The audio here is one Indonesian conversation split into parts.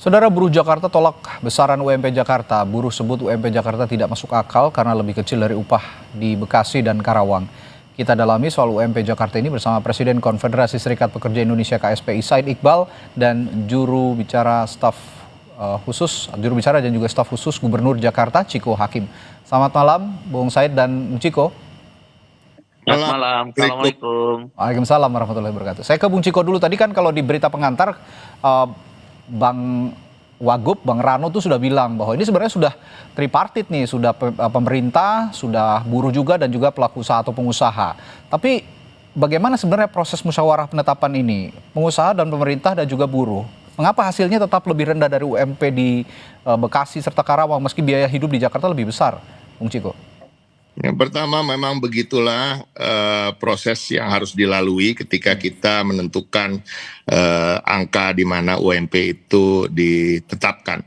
Saudara, buruh Jakarta tolak besaran UMP Jakarta. Buruh sebut UMP Jakarta tidak masuk akal karena lebih kecil dari upah di Bekasi dan Karawang. Kita dalami soal UMP Jakarta ini bersama Presiden Konfederasi Serikat Pekerja Indonesia KSPI Said Iqbal dan juru bicara dan juga staf khusus Gubernur Jakarta Ciko Hakim. Selamat malam, Bung Said dan Ciko. Selamat malam, Assalamualaikum. Waalaikumsalam warahmatullahi wabarakatuh. Saya ke Bung Ciko dulu. Tadi kan kalau di berita pengantar, Bang Wagub, Bang Rano tuh sudah bilang bahwa ini sebenarnya sudah tripartit nih, sudah pemerintah, sudah buruh juga dan juga pelaku usaha atau pengusaha. Tapi bagaimana sebenarnya proses musyawarah penetapan ini? Pengusaha dan pemerintah dan juga buruh. Mengapa hasilnya tetap lebih rendah dari UMP di Bekasi serta Karawang meski biaya hidup di Jakarta lebih besar, Bung Ciko? Yang pertama memang begitulah proses yang harus dilalui ketika kita menentukan angka di mana UMP itu ditetapkan.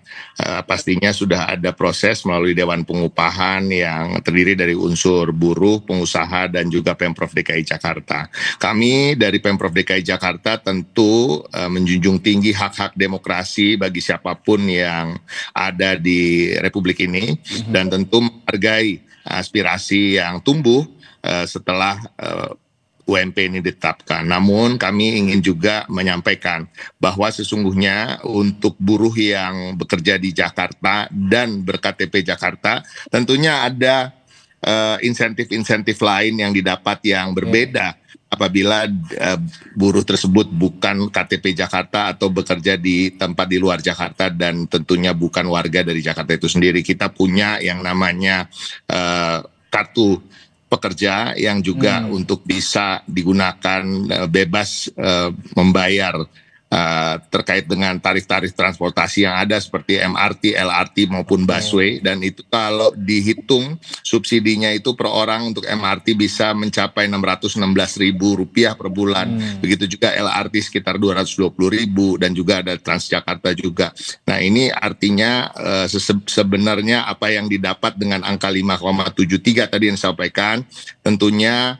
Pastinya sudah ada proses melalui Dewan Pengupahan yang terdiri dari unsur buruh, pengusaha, dan juga Pemprov DKI Jakarta. Kami dari Pemprov DKI Jakarta tentu menjunjung tinggi hak-hak demokrasi bagi siapapun yang ada di Republik ini dan tentu menghargai aspirasi yang tumbuh setelah UMP ini ditetapkan. Namun kami ingin juga menyampaikan bahwa sesungguhnya untuk buruh yang bekerja di Jakarta dan berKTP Jakarta tentunya ada insentif-insentif lain yang didapat yang berbeda apabila buruh tersebut bukan KTP Jakarta atau bekerja di tempat di luar Jakarta dan tentunya bukan warga dari Jakarta itu sendiri. Kita punya yang namanya kartu pekerja yang juga untuk bisa digunakan bebas membayar terkait dengan tarif-tarif transportasi yang ada seperti MRT, LRT maupun busway, dan itu kalau dihitung subsidinya itu per orang untuk MRT bisa mencapai Rp616.000 per bulan, begitu juga LRT sekitar Rp220.000 dan juga ada Transjakarta juga. Nah ini artinya sebenarnya apa yang didapat dengan angka 5,73 tadi yang disampaikan tentunya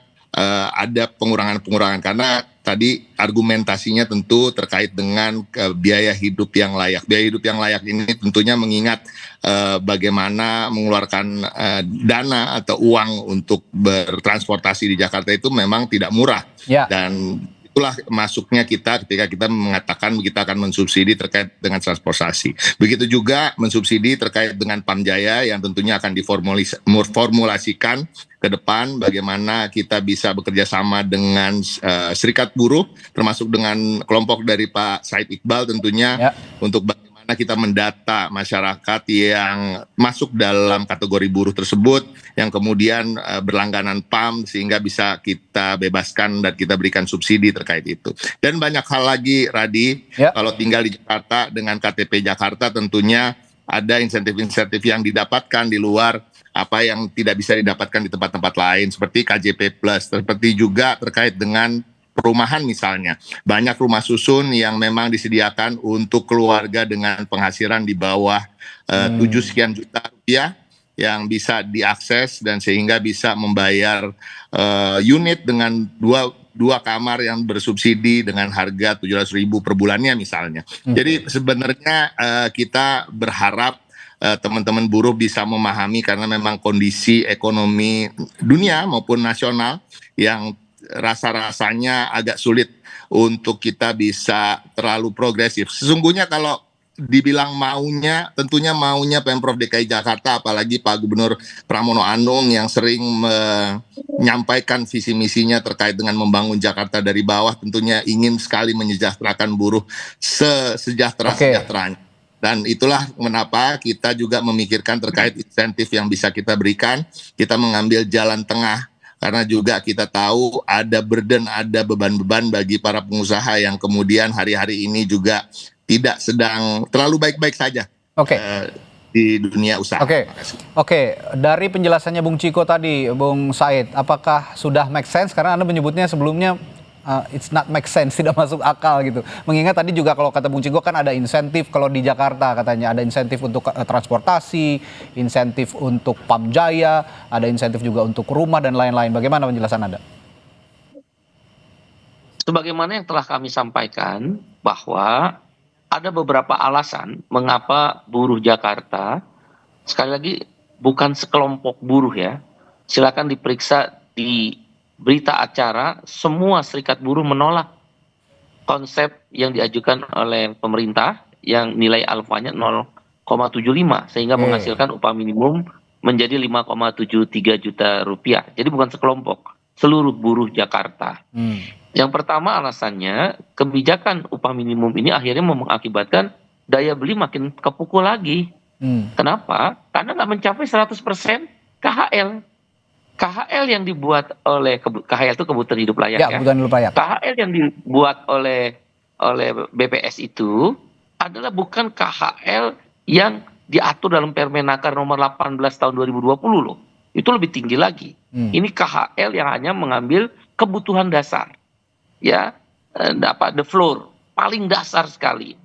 ada pengurangan-pengurangan karena tadi argumentasinya tentu terkait dengan biaya hidup yang layak. Biaya hidup yang layak ini tentunya mengingat bagaimana mengeluarkan dana atau uang untuk bertransportasi di Jakarta itu memang tidak murah. Dan itulah masuknya kita ketika kita mengatakan kita akan mensubsidi terkait dengan transportasi. Begitu juga mensubsidi terkait dengan Pamjaya yang tentunya akan diformulasikan ke depan bagaimana kita bisa bekerja sama dengan serikat buruh termasuk dengan kelompok dari Pak Said Iqbal tentunya untuk bagaimana kita mendata masyarakat yang masuk dalam kategori buruh tersebut yang kemudian berlangganan PAM sehingga bisa kita bebaskan dan kita berikan subsidi terkait itu. Dan banyak hal lagi, Radi, kalau tinggal di Jakarta dengan KTP Jakarta tentunya ada insentif-insentif yang didapatkan di luar apa yang tidak bisa didapatkan di tempat-tempat lain seperti KJP Plus, seperti juga terkait dengan perumahan misalnya. Banyak rumah susun yang memang disediakan untuk keluarga dengan penghasilan di bawah 7 sekian juta rupiah yang bisa diakses dan sehingga bisa membayar unit dengan dua kamar yang bersubsidi dengan harga 700.000 per bulannya misalnya. Jadi sebenarnya kita berharap teman-teman buruh bisa memahami karena memang kondisi ekonomi dunia maupun nasional yang rasa-rasanya agak sulit untuk kita bisa terlalu progresif. Sesungguhnya kalau dibilang maunya, tentunya maunya Pemprov DKI Jakarta, apalagi Pak Gubernur Pramono Anung yang sering menyampaikan visi misinya terkait dengan membangun Jakarta dari bawah, tentunya ingin sekali menyejahterakan buruh sejahtera-sejahteranya. Dan itulah mengapa kita juga memikirkan terkait insentif yang bisa kita berikan, kita mengambil jalan tengah. Karena juga kita tahu ada burden, ada beban-beban bagi para pengusaha yang kemudian hari-hari ini juga tidak sedang terlalu baik-baik saja di dunia usaha. Oke. Dari penjelasannya Bung Ciko tadi, Bung Said, apakah sudah make sense? Karena Anda menyebutnya sebelumnya it's not make sense, tidak masuk akal gitu. Mengingat tadi juga kalau kata Bung Ciko kan ada insentif kalau di Jakarta katanya ada insentif untuk transportasi, insentif untuk Pamjaya, ada insentif juga untuk rumah dan lain-lain. Bagaimana penjelasan Anda? Sebagaimana yang telah kami sampaikan bahwa ada beberapa alasan mengapa buruh Jakarta, sekali lagi bukan sekelompok buruh ya, silakan diperiksa di berita acara, semua serikat buruh menolak konsep yang diajukan oleh pemerintah yang nilai alfanya 0,75 sehingga Oke. menghasilkan upah minimum menjadi 5,73 juta rupiah. Jadi bukan sekelompok, seluruh buruh Jakarta. Hmm. Yang pertama alasannya kebijakan upah minimum ini akhirnya mengakibatkan daya beli makin kepukul lagi. Hmm. Kenapa? Karena nggak mencapai 100% KHL. KHL yang dibuat oleh KHL itu kebutuhan hidup layak Ya, ya. kebutuhan hidup layak. KHL yang dibuat oleh BPS itu adalah bukan KHL yang diatur dalam Permenaker nomor 18 tahun 2020 loh. Itu lebih tinggi lagi. Ini KHL yang hanya mengambil kebutuhan dasar. Ya, the floor paling dasar sekali.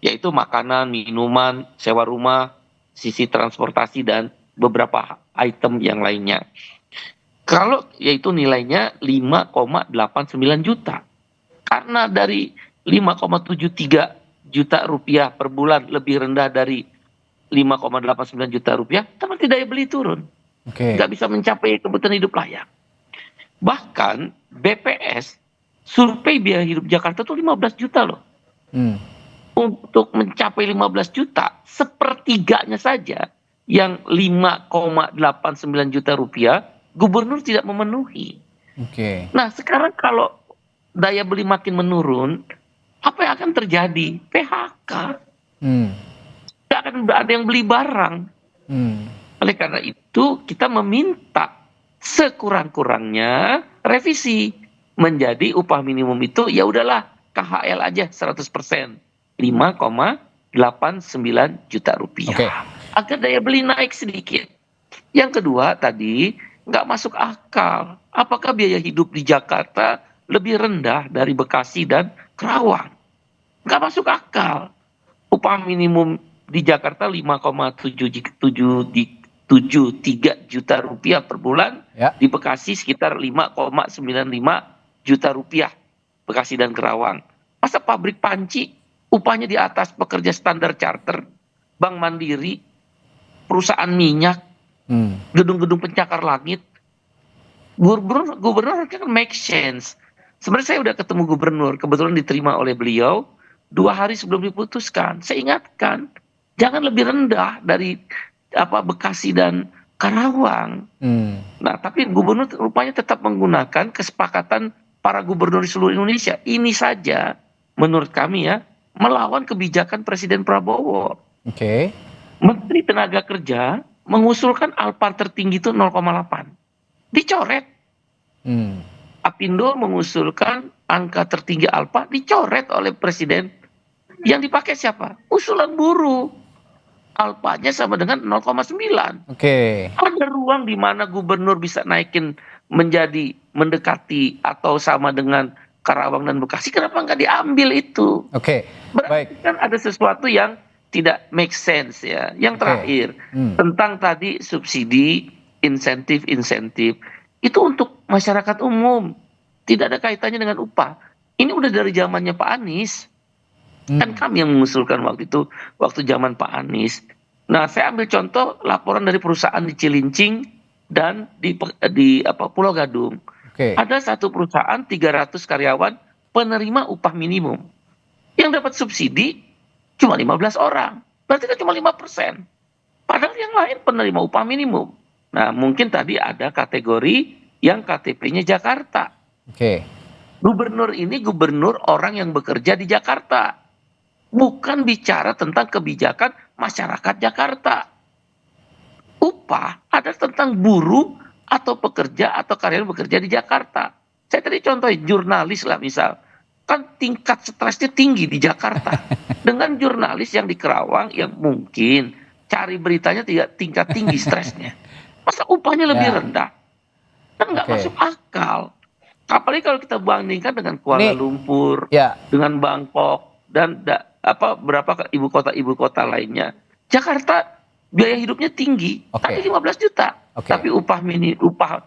Yaitu makanan, minuman, sewa rumah, sisi transportasi dan beberapa item yang lainnya. Kalau yaitu nilainya 5,89 juta. Karena dari 5,73 juta rupiah per bulan lebih rendah dari 5,89 juta rupiah, berarti daya beli turun. Oke. Nggak bisa mencapai kebutuhan hidup layak. Bahkan BPS survei biaya hidup Jakarta tuh 15 juta loh. Untuk mencapai 15 juta, sepertiganya saja yang 5,89 juta rupiah, gubernur tidak memenuhi. Oke. Nah sekarang kalau daya beli makin menurun, apa yang akan terjadi? PHK. Tidak akan ada yang beli barang. Oleh karena itu kita meminta sekurang-kurangnya revisi menjadi upah minimum itu ya udahlah KHL aja 100%, 5,89 juta rupiah. Oke. Agar daya beli naik sedikit. Yang kedua tadi nggak masuk akal. Apakah biaya hidup di Jakarta lebih rendah dari Bekasi dan Kerawang? Nggak masuk akal. Upah minimum di Jakarta 5,73 juta rupiah per bulan. Ya. Di Bekasi sekitar 5,95 juta rupiah. Bekasi dan Kerawang. Masa pabrik panci upahnya di atas pekerja standar charter, Bank Mandiri, perusahaan minyak, gedung-gedung pencakar langit. Gubernur kan make sense. Sebenarnya saya udah ketemu gubernur, kebetulan diterima oleh beliau 2 hari sebelum diputuskan. Saya ingatkan, jangan lebih rendah dari Bekasi dan Karawang. Nah, tapi gubernur rupanya tetap menggunakan kesepakatan para gubernur di seluruh Indonesia. Ini saja menurut kami ya melawan kebijakan Presiden Prabowo. Oke. Menteri Tenaga Kerja mengusulkan alpa tertinggi itu 0,8. Dicoret. Apindo mengusulkan angka tertinggi alpa, dicoret oleh Presiden. Yang dipakai siapa? Usulan buruh. Alpanya sama dengan 0,9. Oke. Ada ruang di mana gubernur bisa naikin menjadi mendekati atau sama dengan Karawang dan Bekasi. Kenapa nggak diambil itu? Oke. Berarti Baik. kan ada sesuatu yang tidak make sense ya. Yang terakhir tentang tadi subsidi, insentif itu untuk masyarakat umum, tidak ada kaitannya dengan upah. Ini udah dari zamannya Pak Anies. Kan kami yang mengusulkan waktu itu, waktu zaman Pak Anies. Nah, saya ambil contoh laporan dari perusahaan di Cilincing dan di Pulau Gadung. Oke. Ada satu perusahaan 300 karyawan penerima upah minimum. Yang dapat subsidi cuma 15 orang. Berarti kan cuma 5%. Padahal yang lain penerima upah minimum. Nah, mungkin tadi ada kategori yang KTP-nya Jakarta. Oke. Gubernur ini gubernur orang yang bekerja di Jakarta. Bukan bicara tentang kebijakan masyarakat Jakarta. Upah ada tentang buruh atau pekerja atau karyawan bekerja di Jakarta. Saya tadi contohin jurnalis lah misal. Kan tingkat stresnya tinggi di Jakarta. Dengan jurnalis yang di Kerawang yang mungkin cari beritanya tingkat tinggi stresnya. Masa upahnya lebih rendah? Kan nggak masuk akal. Apalagi kalau kita bandingkan dengan Kuala Lumpur, dengan Bangkok, dan berapa ibu kota lainnya. Jakarta biaya hidupnya tinggi, tapi 15 juta. Tapi upah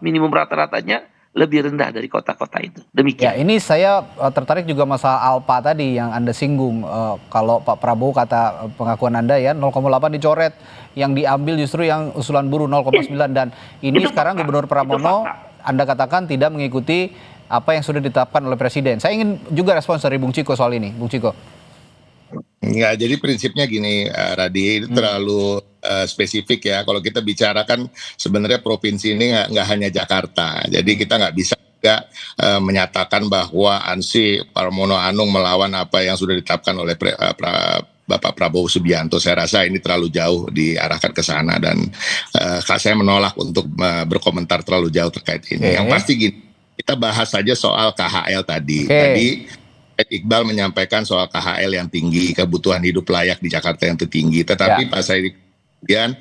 minimum rata-ratanya lebih rendah dari kota-kota itu. Ya, Demikian. ini saya tertarik juga masalah Alpa tadi yang Anda singgung. Kalau Pak Prabowo kata pengakuan Anda ya 0,8 dicoret, yang diambil justru yang usulan buruh 0,9 dan ini Itu sekarang fakta. Gubernur Itu Pramono fakta. Anda katakan tidak mengikuti apa yang sudah ditetapkan oleh Presiden. Saya ingin juga respons dari Bung Ciko soal ini, Bung Ciko. Enggak, jadi prinsipnya gini, Radi, itu terlalu spesifik ya. Kalau kita bicarakan sebenarnya provinsi ini nggak hanya Jakarta. Jadi kita nggak bisa juga menyatakan bahwa Ansi Pramono Anung melawan apa yang sudah ditetapkan oleh Bapak Prabowo Subianto. Saya rasa ini terlalu jauh diarahkan ke sana dan saya menolak untuk berkomentar terlalu jauh terkait ini. Yang pasti gini, kita bahas saja soal KHL tadi. Tadi Iqbal menyampaikan soal KHL yang tinggi, kebutuhan hidup layak di Jakarta yang tertinggi. Tetapi Pak Said kemudian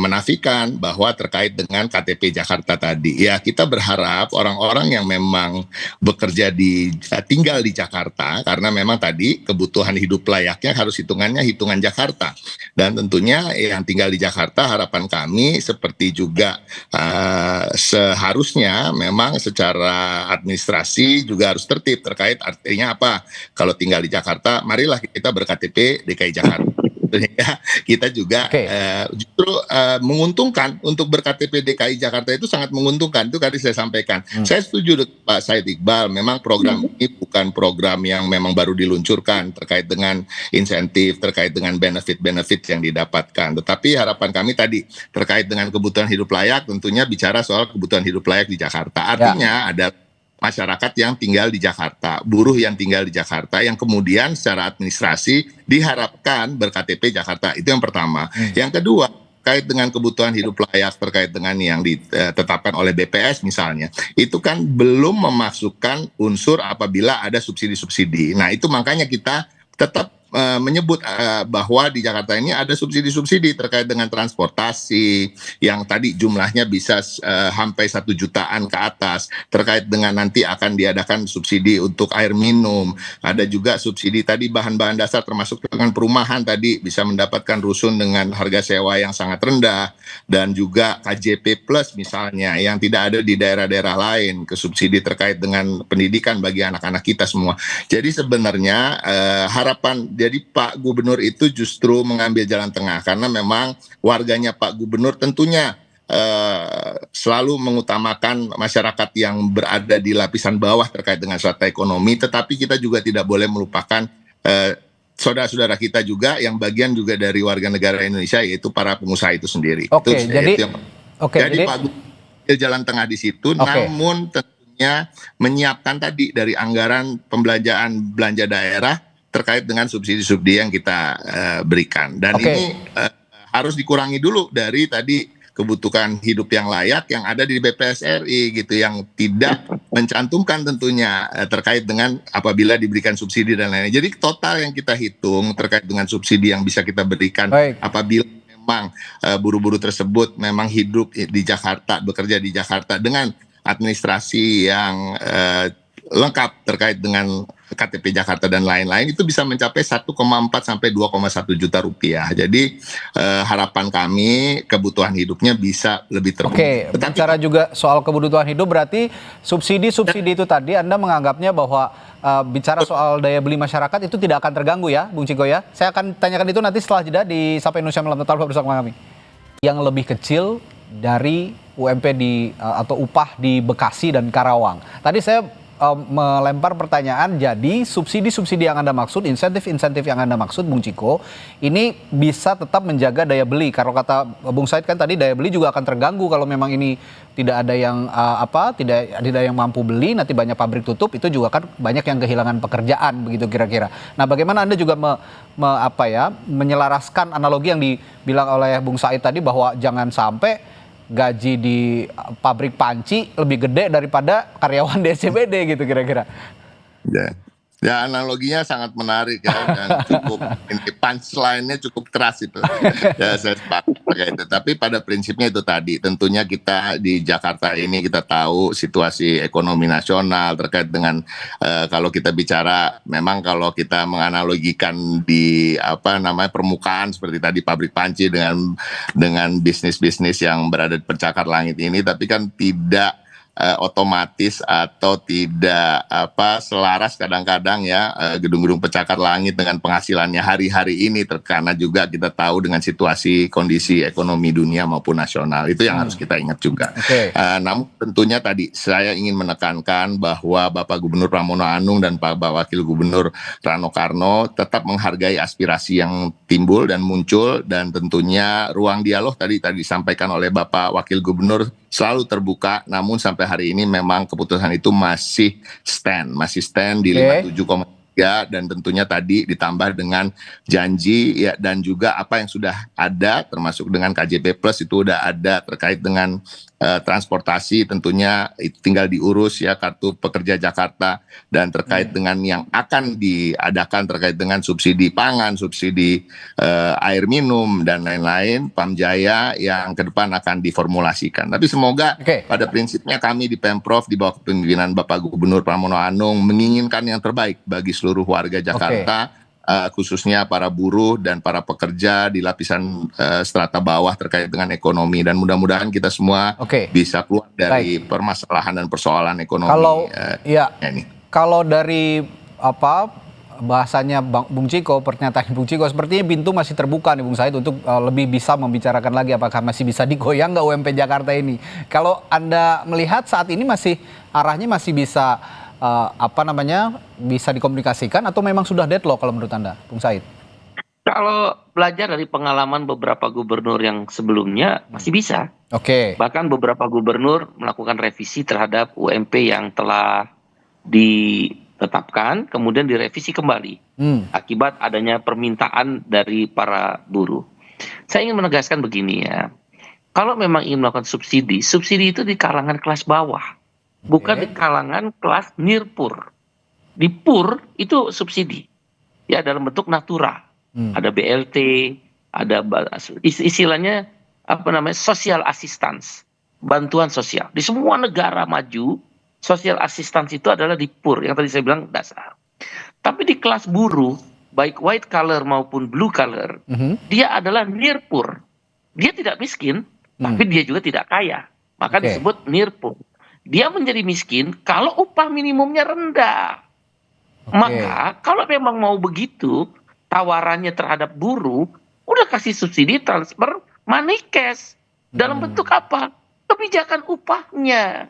menafikan bahwa terkait dengan KTP Jakarta tadi. Ya, kita berharap orang-orang yang memang bekerja tinggal di Jakarta, karena memang tadi kebutuhan hidup layaknya harus hitungannya hitungan Jakarta. Dan tentunya yang tinggal di Jakarta harapan kami seperti juga seharusnya memang secara administrasi juga harus tertib terkait artinya apa. Kalau tinggal di Jakarta, marilah kita berKTP DKI Jakarta. Ya, kita juga justru menguntungkan untuk berKTP DKI Jakarta itu sangat menguntungkan. Itu tadi saya sampaikan. Saya setuju dengan Pak Said Iqbal. Memang program ini bukan program yang memang baru diluncurkan terkait dengan insentif, terkait dengan benefit-benefit yang didapatkan. Tetapi harapan kami tadi terkait dengan kebutuhan hidup layak, tentunya bicara soal kebutuhan hidup layak di Jakarta. Artinya ada masyarakat yang tinggal di Jakarta, buruh yang tinggal di Jakarta, yang kemudian secara administrasi diharapkan berKTP Jakarta. Itu yang pertama. Yang kedua, terkait dengan kebutuhan hidup layak, terkait dengan yang ditetapkan oleh BPS misalnya, itu kan belum memasukkan unsur apabila ada subsidi-subsidi. Nah, itu makanya kita tetap menyebut bahwa di Jakarta ini ada subsidi-subsidi terkait dengan transportasi yang tadi jumlahnya bisa sampai 1 jutaan ke atas, terkait dengan nanti akan diadakan subsidi untuk air minum, ada juga subsidi tadi bahan-bahan dasar termasuk dengan perumahan tadi bisa mendapatkan rusun dengan harga sewa yang sangat rendah, dan juga KJP plus misalnya yang tidak ada di daerah-daerah lain, ke subsidi terkait dengan pendidikan bagi anak-anak kita semua. Jadi sebenarnya harapan jadi Pak Gubernur itu justru mengambil jalan tengah karena memang warganya Pak Gubernur tentunya selalu mengutamakan masyarakat yang berada di lapisan bawah terkait dengan strata ekonomi, tetapi kita juga tidak boleh melupakan saudara-saudara kita juga yang bagian juga dari warga negara Indonesia, yaitu para pengusaha itu sendiri. Jadi Pak Gubernur jalan tengah di situ, namun tentunya menyiapkan tadi dari anggaran pembelanjaan belanja daerah terkait dengan subsidi-subsidi yang kita berikan. Dan ini harus dikurangi dulu dari tadi kebutuhan hidup yang layak yang ada di BPS RI gitu, yang tidak mencantumkan tentunya terkait dengan apabila diberikan subsidi dan lain-lain. Jadi total yang kita hitung terkait dengan subsidi yang bisa kita berikan apabila memang buruh-buruh tersebut memang hidup di Jakarta, bekerja di Jakarta dengan administrasi yang lengkap terkait dengan KTP Jakarta dan lain-lain, itu bisa mencapai 1,4 sampai 2,1 juta rupiah. Jadi harapan kami kebutuhan hidupnya bisa lebih terpenuhi. Bicara juga soal kebutuhan hidup, berarti subsidi-subsidi itu tadi Anda menganggapnya bahwa bicara soal daya beli masyarakat itu tidak akan terganggu ya, Bung Ciko ya? Saya akan tanyakan itu nanti setelah jeda di Sapa Indonesia Malam. Tetap bersama kami. Yang lebih kecil dari UMP atau upah di Bekasi dan Karawang. Tadi saya melempar pertanyaan, jadi subsidi-subsidi yang Anda maksud, insentif-insentif yang Anda maksud, Bung Ciko, ini bisa tetap menjaga daya beli. Kalau kata Bung Said kan tadi daya beli juga akan terganggu kalau memang ini tidak ada yang tidak ada yang mampu beli, nanti banyak pabrik tutup, itu juga kan banyak yang kehilangan pekerjaan begitu kira-kira. Nah, bagaimana Anda juga menyelaraskan analogi yang dibilang oleh Bung Said tadi bahwa jangan sampai gaji di pabrik panci lebih gede daripada karyawan di SCBD gitu kira-kira. Ya analoginya sangat menarik ya, dan cukup punchline-nya cukup keras itu. Ya saya sepakat pakai itu. Tapi pada prinsipnya itu tadi, tentunya kita di Jakarta ini kita tahu situasi ekonomi nasional terkait dengan kalau kita bicara, memang kalau kita menganalogikan di permukaan seperti tadi pabrik panci dengan bisnis-bisnis yang berada di pencakar langit ini, tapi kan tidak otomatis atau tidak selaras kadang-kadang ya gedung-gedung pencakar langit dengan penghasilannya hari-hari ini, karena juga kita tahu dengan situasi kondisi ekonomi dunia maupun nasional, itu yang harus kita ingat juga. Namun tentunya tadi saya ingin menekankan bahwa Bapak Gubernur Pramono Anung dan Pak Wakil Gubernur Rano Karno tetap menghargai aspirasi yang timbul dan muncul, dan tentunya ruang dialog tadi disampaikan oleh Bapak Wakil Gubernur selalu terbuka, namun sampai hari ini memang keputusan itu masih stand di 57,3, dan tentunya tadi ditambah dengan janji ya, dan juga apa yang sudah ada termasuk dengan KJP Plus itu udah ada terkait dengan transportasi, tentunya itu tinggal diurus ya, kartu pekerja Jakarta, dan terkait dengan yang akan diadakan terkait dengan subsidi pangan, subsidi air minum dan lain-lain, Pamjaya yang ke depan akan diformulasikan. Tapi semoga pada prinsipnya kami di Pemprov di bawah kepemimpinan Bapak Gubernur Pramono Anung menginginkan yang terbaik bagi seluruh warga Jakarta, khususnya para buruh dan para pekerja di lapisan strata bawah terkait dengan ekonomi, dan mudah-mudahan kita semua bisa keluar dari permasalahan dan persoalan ekonomi. Kalau dari bahasanya Bung Ciko, pernyataan Bung Ciko, sepertinya pintu masih terbuka nih Bung Said untuk lebih bisa membicarakan lagi apakah masih bisa digoyang nggak UMP Jakarta ini. Kalau Anda melihat saat ini masih arahnya masih bisa bisa dikomunikasikan, atau memang sudah deadlock kalau menurut Anda, Bung Said? Kalau belajar dari pengalaman beberapa gubernur yang sebelumnya masih bisa. Bahkan beberapa gubernur melakukan revisi terhadap UMP yang telah ditetapkan, kemudian direvisi kembali akibat adanya permintaan dari para buruh. Saya ingin menegaskan begini ya, kalau memang ingin melakukan subsidi itu di kalangan kelas bawah, bukan di kalangan kelas nirpur. Di pur itu subsidi ya dalam bentuk natura, ada BLT, ada istilahnya social assistance, bantuan sosial. Di semua negara maju social assistance itu adalah di pur yang tadi saya bilang dasar. Tapi di kelas buruh baik white collar maupun blue collar, dia adalah nirpur. Dia tidak miskin, tapi dia juga tidak kaya, maka disebut nirpur. Dia menjadi miskin kalau upah minimumnya rendah. Maka kalau memang mau begitu tawarannya terhadap buruh, udah kasih subsidi transfer money cash. Dalam bentuk apa? Kebijakan upahnya.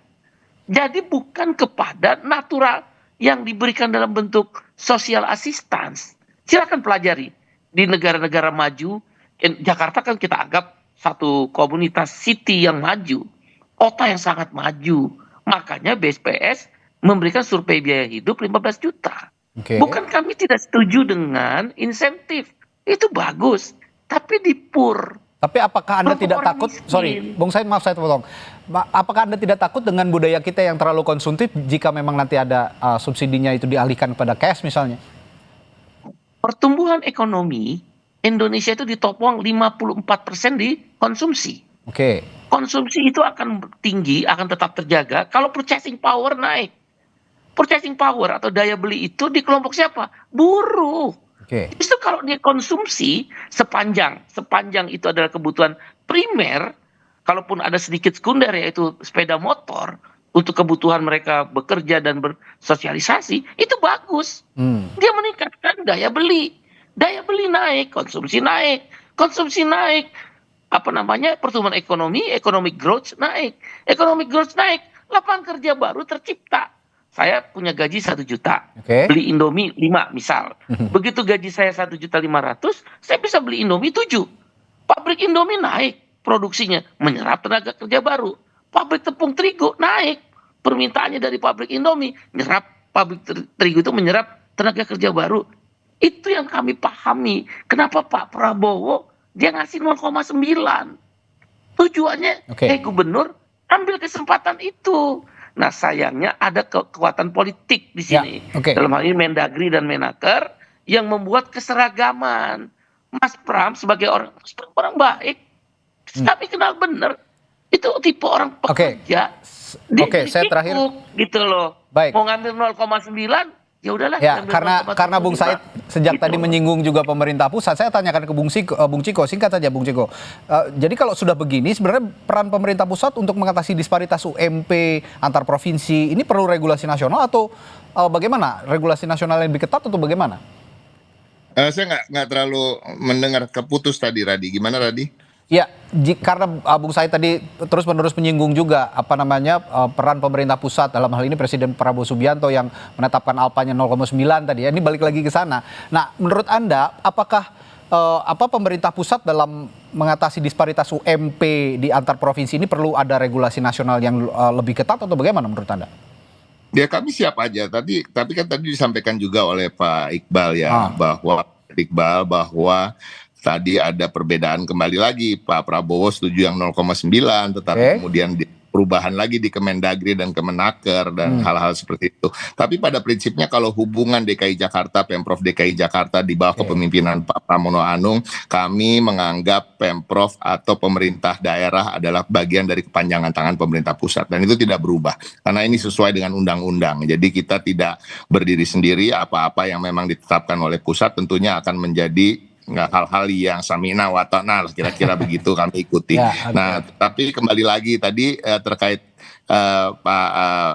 Jadi bukan kepada natura yang diberikan dalam bentuk social assistance. Silakan pelajari. Di negara-negara maju, Jakarta kan kita anggap satu komunitas city yang maju, kota yang sangat maju. Makanya BSPS memberikan survei biaya hidup 15 juta. Bukan kami tidak setuju dengan insentif. Itu bagus. Tapi di pur. Tapi apakah Anda tidak takut, Bung Said, maaf saya potong. Apakah Anda tidak takut dengan budaya kita yang terlalu konsumtif jika memang nanti ada subsidinya itu dialihkan kepada cash misalnya? Pertumbuhan ekonomi Indonesia itu ditopang 54% di konsumsi. Konsumsi itu akan tinggi, akan tetap terjaga kalau purchasing power naik. Purchasing power atau daya beli itu di kelompok siapa? Buruh. Justru kalau dia konsumsi sepanjang itu adalah kebutuhan primer, kalaupun ada sedikit sekunder yaitu sepeda motor untuk kebutuhan mereka bekerja dan bersosialisasi, itu bagus. Dia meningkatkan daya beli. Daya beli naik, konsumsi naik. Pertumbuhan ekonomi, economic growth naik. Economic growth naik, lapangan kerja baru tercipta. Saya punya gaji 1 juta, beli Indomie 5 misal. Begitu gaji saya 1,5 juta, saya bisa beli Indomie 7. Pabrik Indomie naik produksinya, menyerap tenaga kerja baru. Pabrik tepung terigu naik, permintaannya dari pabrik Indomie, pabrik terigu itu menyerap tenaga kerja baru. Itu yang kami pahami. Kenapa Pak Prabowo dia ngasih 0,9? Tujuannya, gubernur ambil kesempatan itu. Nah sayangnya ada kekuatan politik di sini. Dalam hal ini Mendagri dan Menaker yang membuat keseragaman. Mas Pram sebagai orang baik, kami kenal benar. Itu tipe orang pekerja. Saya terakhir. Gitu loh. Baik. Mau ngambil 0,9, ya udahlah. Ya, ambil karena 0,75. Bung Said sejak Gitu tadi loh. menyinggung juga pemerintah pusat, saya tanyakan ke Bung Ciko, singkat saja Bung Ciko. Jadi kalau sudah begini, sebenarnya peran pemerintah pusat untuk mengatasi disparitas UMP antar provinsi ini perlu regulasi nasional atau bagaimana? Regulasi nasional yang lebih ketat atau bagaimana? Saya nggak terlalu mendengar, keputus tadi Radi. Gimana Radi? Ya, karena Bung Said tadi terus-menerus menyinggung juga peran pemerintah pusat, dalam hal ini Presiden Prabowo Subianto yang menetapkan alpanya 0,9 tadi ya. Ini balik lagi ke sana. Nah, menurut Anda apakah pemerintah pusat dalam mengatasi disparitas UMP di antar provinsi ini perlu ada regulasi nasional yang lebih ketat atau bagaimana menurut Anda? Ya kami siap aja. Tapi kan tadi disampaikan juga oleh Pak Iqbal ya, bahwa tadi ada perbedaan kembali lagi. Pak Prabowo setuju yang 0,9, tetapi kemudian perubahan lagi di Kemendagri dan Kemenaker dan hal-hal seperti itu. Tapi pada prinsipnya kalau hubungan DKI Jakarta, Pemprov DKI Jakarta di bawah kepemimpinan Pak Pramono Anung, kami menganggap Pemprov atau pemerintah daerah adalah bagian dari kepanjangan tangan pemerintah pusat. Dan itu tidak berubah. Karena ini sesuai dengan undang-undang. Jadi kita tidak berdiri sendiri, apa-apa yang memang ditetapkan oleh pusat tentunya akan menjadi hal-hal yang samina watana lah, kira-kira begitu kami ikuti. Nah, tapi kembali lagi tadi terkait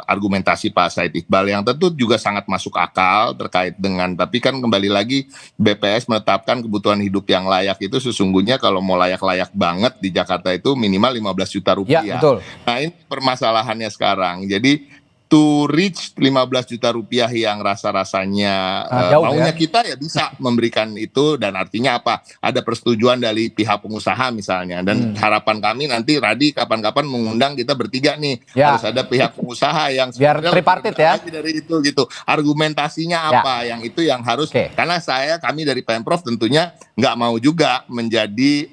argumentasi Pak Said Iqbal yang tentu juga sangat masuk akal terkait dengan, tapi kan kembali lagi BPS menetapkan kebutuhan hidup yang layak itu sesungguhnya kalau mau layak-layak banget di Jakarta itu minimal 15 juta rupiah. Ya, betul. Nah, ini permasalahannya sekarang. Jadi to reach 15 juta rupiah yang rasa-rasanya maunya kita ya bisa memberikan itu, dan artinya apa? Ada persetujuan dari pihak pengusaha misalnya, dan harapan kami nanti Radi kapan-kapan mengundang kita bertiga nih, harus ada pihak pengusaha yang biar tripartit ya dari itu gitu. Argumentasinya apa? Yang itu yang harus, karena kami dari Pemprov tentunya nggak mau juga menjadi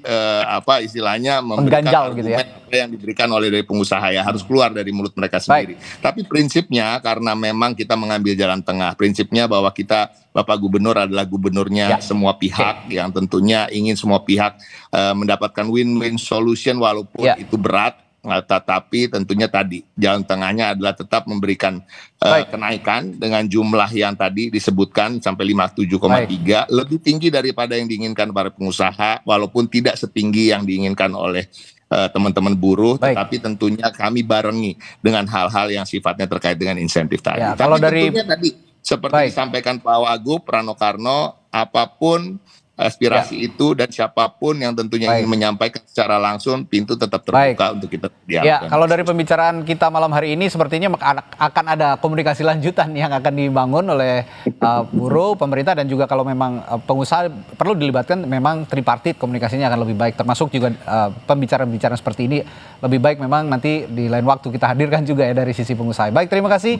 istilahnya memberikan argumen gitu ya, apa yang diberikan oleh dari pengusaha ya harus keluar dari mulut mereka sendiri. Tapi prinsipnya karena memang kita mengambil jalan tengah, prinsipnya bahwa kita, Bapak Gubernur adalah gubernurnya semua pihak yang tentunya ingin semua pihak mendapatkan win-win solution walaupun itu berat, tetapi tentunya tadi jalan tengahnya adalah tetap memberikan kenaikan dengan jumlah yang tadi disebutkan sampai 57,3, lebih tinggi daripada yang diinginkan para pengusaha walaupun tidak setinggi yang diinginkan oleh teman-teman buruh, tetapi tentunya kami barengi dengan hal-hal yang sifatnya terkait dengan insentif tadi. Ya, tapi kalau tentunya tadi seperti disampaikan Pak Wagub, Rano Karno, apapun aspirasi itu dan siapapun yang tentunya ingin menyampaikan secara langsung, pintu tetap terbuka untuk kita dialog. Ya, kalau dari pembicaraan kita malam hari ini sepertinya akan ada komunikasi lanjutan yang akan dibangun oleh buruh, pemerintah, dan juga kalau memang pengusaha perlu dilibatkan, memang tripartit komunikasinya akan lebih baik, termasuk juga pembicaraan-pembicaraan seperti ini lebih baik memang nanti di lain waktu kita hadirkan juga ya dari sisi pengusaha. Baik, terima kasih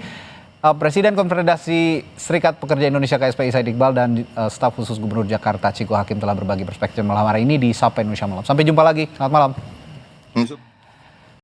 Presiden Konfederasi Serikat Pekerja Indonesia KSPI Said Iqbal dan staf khusus Gubernur Jakarta Ciko Hakim telah berbagi perspektif malam hari ini di Sapa Indonesia Malam. Sampai jumpa lagi, selamat malam.